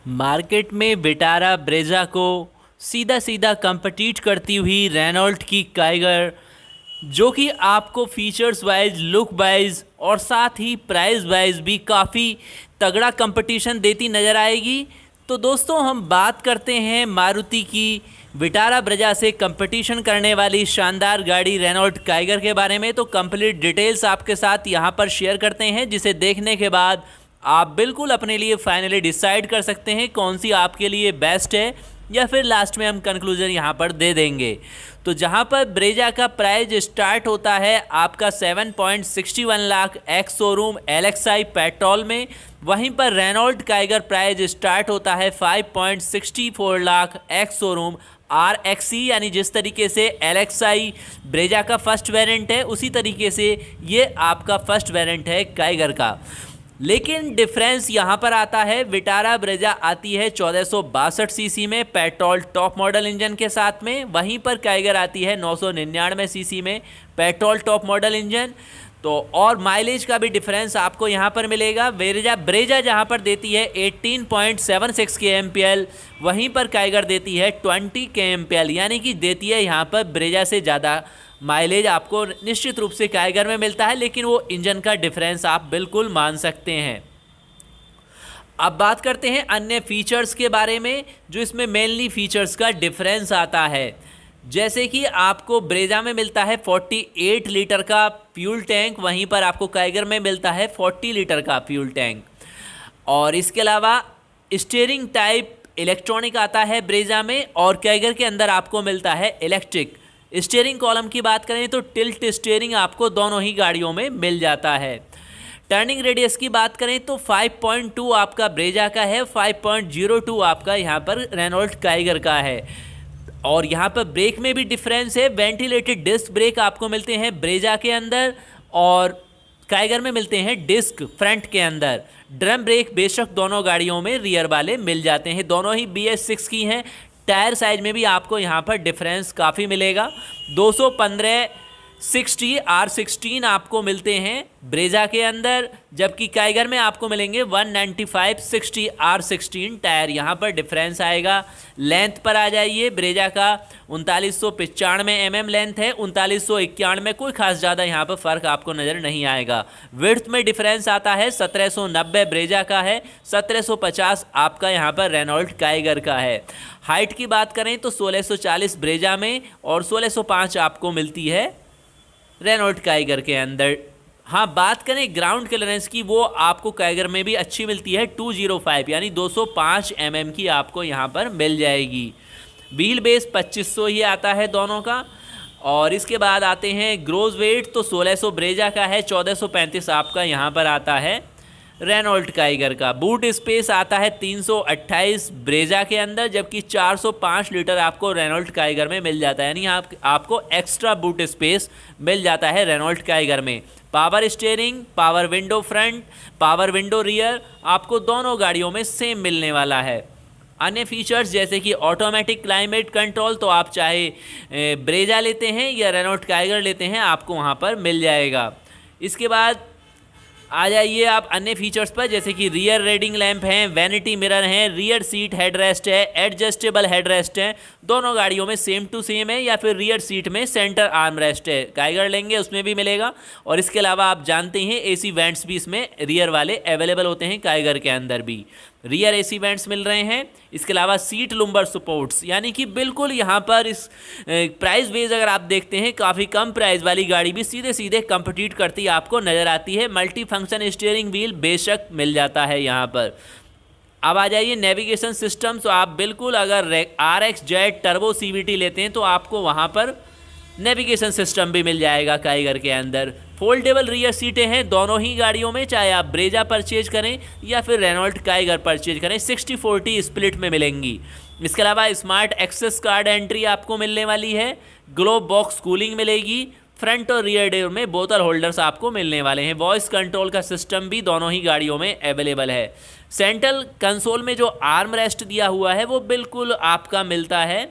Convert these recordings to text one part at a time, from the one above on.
Market में Vitara Brezza को सीधा सीधा compete करती हुई रेनॉल्ट की काइगर, जो कि आपको फीचर्स वाइज, लुक वाइज और साथ ही प्राइस वाइज भी काफ़ी तगड़ा कंपटीशन देती नज़र आएगी। तो दोस्तों, हम बात करते हैं मारुति की विटारा ब्रेजा से कंपटीशन करने वाली शानदार गाड़ी रेनॉल्ट काइगर के बारे में। तो कंप्लीट डिटेल्स आपके साथ यहाँ पर शेयर करते हैं, जिसे देखने के बाद आप बिल्कुल अपने लिए फाइनली डिसाइड कर सकते हैं कौन सी आपके लिए बेस्ट है, या फिर लास्ट में हम कंक्लूजन यहाँ पर दे देंगे। तो जहाँ पर ब्रेजा का प्राइस स्टार्ट होता है आपका 7.61 lakh ex showroom LXI petrol में, वहीं पर रेनॉल्ट काइगर प्राइस स्टार्ट होता है 5.64 लाख एक्स शोरूम RXE, यानी जिस तरीके से LXI ब्रेजा का फर्स्ट वेरिएंट है, उसी तरीके से ये आपका फर्स्ट वेरिएंट है काइगर का। लेकिन डिफरेंस यहाँ पर आता है, विटारा ब्रेजा आती है 1462 सीसी में पेट्रोल टॉप मॉडल इंजन के साथ में, वहीं पर काइगर आती है 999 सीसी में पेट्रोल टॉप मॉडल इंजन। तो और माइलेज का भी डिफरेंस आपको यहाँ पर मिलेगा। ब्रेजा जहाँ पर देती है 18.76 kmpl, वहीं पर काइगर देती है 20 kmpl, यानी कि देती है यहाँ पर ब्रेजा से ज़्यादा माइलेज आपको निश्चित रूप से काइगर में मिलता है, लेकिन वो इंजन का डिफरेंस आप बिल्कुल मान सकते हैं। अब बात करते हैं अन्य फीचर्स के बारे में, जो इसमें मेनली फीचर्स का डिफरेंस आता है। जैसे कि आपको ब्रेजा में मिलता है 48 लीटर का फ्यूल टैंक, वहीं पर आपको काइगर में मिलता है 40 लीटर का फ्यूल टैंक। और इसके अलावा स्टीयरिंग टाइप इलेक्ट्रॉनिक आता है ब्रेजा में, और काइगर के अंदर आपको मिलता है इलेक्ट्रिक। स्टीयरिंग कॉलम की बात करें तो टिल्ट स्टीयरिंग आपको दोनों ही गाड़ियों में मिल जाता है। टर्निंग रेडियस की बात करें तो 5.2 आपका ब्रेजा का है, 5.02 आपका यहाँ पर रेनॉल्ट काइगर का है। और यहाँ पर ब्रेक में भी डिफरेंस है। वेंटिलेटेड डिस्क ब्रेक आपको मिलते हैं ब्रेजा के अंदर, और काइगर में मिलते हैं डिस्क फ्रंट के अंदर। ड्रम ब्रेक बेशक दोनों गाड़ियों में रियर वाले मिल जाते हैं, दोनों ही BS6 की हैं। टायर साइज में भी आपको यहाँ पर डिफरेंस काफ़ी मिलेगा। 215/60 R16 आपको मिलते हैं ब्रेजा के अंदर, जबकि काइगर में आपको मिलेंगे 195/60 R16 टायर। यहाँ पर डिफरेंस आएगा। लेंथ पर आ जाइए, ब्रेजा का 3995 mm लेंथ है, 3991 में कोई खास ज़्यादा यहाँ पर फ़र्क आपको नज़र नहीं आएगा। विड्थ में डिफरेंस आता है, 1790 ब्रेजा का है, 1750 आपका यहाँ पर रेनॉल्ट काइगर का है। हाइट की बात करें तो 1640 ब्रेजा में और 1605 आपको मिलती है रेनॉल्ट काइगर के अंदर। हाँ, बात करें ग्राउंड क्लियरेंस की, वो आपको काइगर में भी अच्छी मिलती है, 205 यानी 205 mm की आपको यहाँ पर मिल जाएगी। व्हील बेस 2500 ही आता है दोनों का। और इसके बाद आते हैं ग्रोस वेट, तो 1600 ब्रेजा का है, 1435 आपका यहाँ पर आता है रेनॉल्ट काइगर का। बूट स्पेस आता है 328 ब्रेजा के अंदर, जबकि 405 लीटर आपको रेनॉल्ट काइगर में मिल जाता है, यानी आपको एक्स्ट्रा बूट स्पेस मिल जाता है रेनॉल्ट काइगर में। Power steering, power window front, power window rear आपको दोनों गाड़ियों में सेम मिलने वाला है। अन्य फीचर्स जैसे कि ऑटोमेटिक क्लाइमेट कंट्रोल, तो आप चाहे ब्रेजा लेते हैं या रेनॉल्ट काइगर लेते हैं, आपको वहाँ पर मिल जाएगा। इसके बाद आ जाइए आप अन्य फीचर्स पर, जैसे कि रियर रीडिंग लैंप हैं, वैनिटी मिरर हैं, रियर सीट हेडरेस्ट है, एडजस्टेबल हेडरेस्ट है, दोनों गाड़ियों में सेम टू सेम है, या फिर रियर सीट में सेंटर आर्म रेस्ट है, काइगर लेंगे उसमें भी मिलेगा। और इसके अलावा आप जानते हैं AC वेंट्स भी इसमें रियर वाले अवेलेबल होते हैं, काइगर के अंदर भी रियर AC वेंट्स मिल रहे हैं। इसके अलावा सीट लुम्बर सपोर्ट्स, यानी कि बिल्कुल यहाँ पर इस प्राइस बेस अगर आप देखते हैं, काफ़ी कम प्राइस वाली गाड़ी भी सीधे सीधे compete करती आपको नज़र आती है। मल्टी फंक्शन स्टीयरिंग व्हील बेशक मिल जाता है यहाँ पर। अब आ जाइए नेविगेशन सिस्टम, तो आप बिल्कुल अगर RXZ टर्बो CVT लेते हैं तो आपको वहाँ पर नेविगेशन सिस्टम भी मिल जाएगा काइगर के अंदर। फोल्डेबल रियर सीटें हैं दोनों ही गाड़ियों में, चाहे आप ब्रेजा परचेज करें या फिर रेनॉल्ट काइगर परचेज करें, 60/40 स्प्लिट में मिलेंगी। इसके अलावा स्मार्ट एक्सेस कार्ड एंट्री आपको मिलने वाली है, ग्लोब बॉक्स कूलिंग मिलेगी, फ्रंट और रियर डोर में बोतल होल्डर्स आपको मिलने वाले हैं। वॉइस कंट्रोल का सिस्टम भी दोनों ही गाड़ियों में अवेलेबल है। सेंट्रल कंसोल में जो आर्म रेस्ट दिया हुआ है वो बिल्कुल आपका मिलता है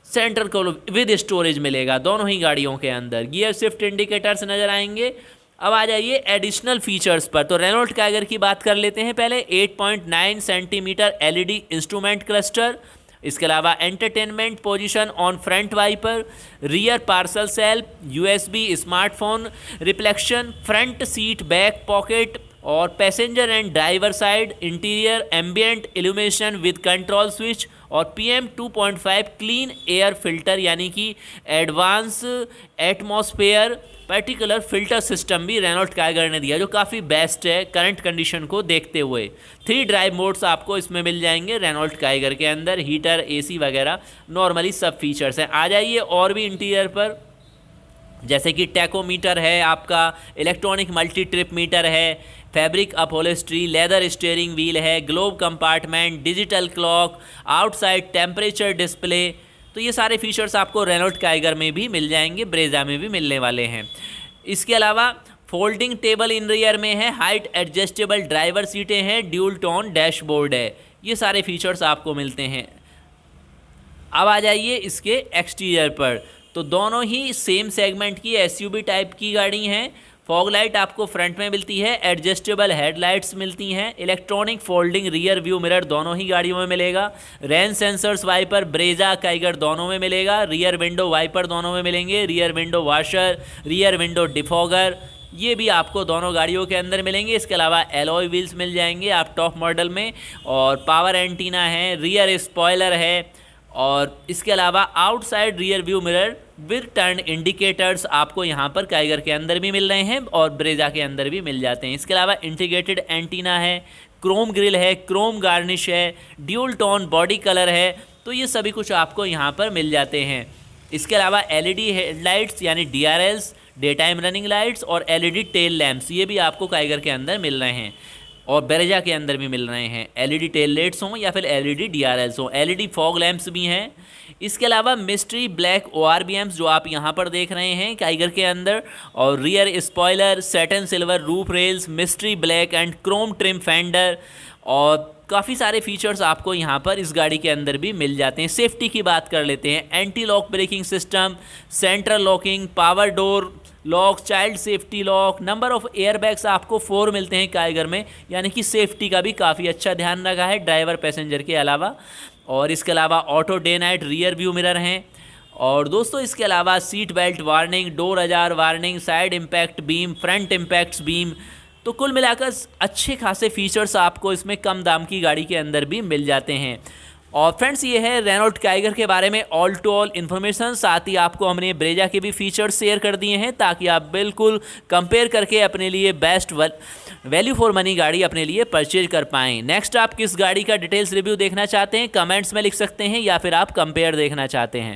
सेंटर को विद स्टोरेज मिलेगा दोनों ही गाड़ियों के अंदर। गियर शिफ्ट इंडिकेटर्स नज़र आएंगे, अब आ जाइए एडिशनल फीचर्स पर। तो रेनॉल्ट काइगर की बात कर लेते हैं पहले। 8.9 सेंटीमीटर एलईडी इंस्ट्रूमेंट क्लस्टर, इसके अलावा entertainment position on front wiper, rear parcel shelf, USB smartphone reflection, front seat back pocket और passenger and driver side interior ambient illumination with control switch और PM 2.5 क्लीन एयर फिल्टर यानी कि advance atmosphere particular filter system भी Renault Kiger ने दिया, जो काफ़ी best है करंट कंडीशन को देखते हुए। 3 ड्राइव मोड्स आपको इसमें मिल जाएंगे रेनॉल्ट काइगर के अंदर, हीटर AC वगैरह नॉर्मली सब फीचर्स हैं। आ जाइए और भी इंटीरियर पर, जैसे कि टैकोमीटर है आपका, इलेक्ट्रॉनिक मल्टी ट्रिप मीटर है, fabric upholstery, leather steering wheel है, glove compartment, digital clock, outside temperature display. तो ये सारे फीचर्स आपको रेनॉल्ट काइगर में भी मिल जाएंगे, ब्रेजा में भी मिलने वाले हैं। इसके अलावा फोल्डिंग टेबल इन रियर में है, हाइट एडजस्टेबल ड्राइवर सीटें हैं, ड्यूल टोन डैशबोर्ड है। ये सारे फीचर्स आपको मिलते हैं। अब आ जाइए इसके एक्सटीरियर पर। तो दोनों ही सेम सेगमेंट की SUV टाइप की गाड़ी हैं। फॉग लाइट आपको फ्रंट में मिलती है, एडजस्टेबल हेडलाइट्स मिलती हैं, electronic folding rear view mirror दोनों ही गाड़ियों में मिलेगा, rain sensors wiper Brezza Kiger दोनों में मिलेगा, रियर विंडो वाइपर दोनों में मिलेंगे, rear window washer, rear window defogger, ये भी आपको दोनों गाड़ियों के अंदर मिलेंगे। इसके अलावा एलॉय व्हील्स मिल जाएंगे आप टॉप मॉडल में, और पावर एंटीना है, रियर स्पॉयलर है, और इसके अलावा outside rear view mirror with turn indicators आपको यहाँ पर काइगर के अंदर भी मिल रहे हैं और ब्रेजा के अंदर भी मिल जाते हैं। इसके अलावा इंटीग्रेटेड एंटीना है, क्रोम ग्रिल है, क्रोम गार्निश है, ड्यूल टोन बॉडी कलर है। तो ये सभी कुछ आपको यहाँ पर मिल जाते हैं। इसके अलावा LED हेडलाइट्स यानी DRLs, day time running lights, और LED टेल लैंप्स, ये भी आपको काइगर के अंदर मिल रहे हैं और ब्रेजा के अंदर भी मिल रहे हैं। LED टेल लाइट्स हों या फिर LED DRLs हों, LED फॉग लैंप्स भी हैं। इसके अलावा मिस्ट्री ब्लैक ORBMs जो आप यहाँ पर देख रहे हैं काइगर के अंदर, और rear spoiler, satin silver roof rails, mystery black and Chrome trim fender, और काफ़ी सारे फीचर्स आपको यहाँ पर इस गाड़ी के अंदर भी मिल जाते हैं। सेफ्टी की बात कर लेते हैं, anti lock braking system, central locking, power door lock, child safety lock, number of airbags आपको 4 मिलते हैं काइगर में, यानी कि सेफ्टी का भी काफ़ी अच्छा ध्यान रखा है ड्राइवर पैसेंजर के अलावा। और इसके अलावा auto day night rear view mirror हैं। और दोस्तों इसके अलावा seat belt warning, door ajar warning, side impact beam, front impact beam. तो कुल मिलाकर अच्छे खासे फीचर्स आपको इसमें कम दाम की गाड़ी के अंदर भी मिल जाते हैं। और फ्रेंड्स ये है रेनॉल्ट काइगर के बारे में ऑल टू ऑल इन्फॉर्मेशन। साथ ही आपको हमने ब्रेजा के भी फीचर्स शेयर कर दिए हैं ताकि आप बिल्कुल कंपेयर करके अपने लिए बेस्ट वैल्यू फॉर मनी गाड़ी अपने लिए परचेज कर पाएँ। नेक्स्ट आप किस गाड़ी का डिटेल्स रिव्यू देखना चाहते हैं कमेंट्स में लिख सकते हैं, या फिर आप कंपेयर देखना चाहते हैं।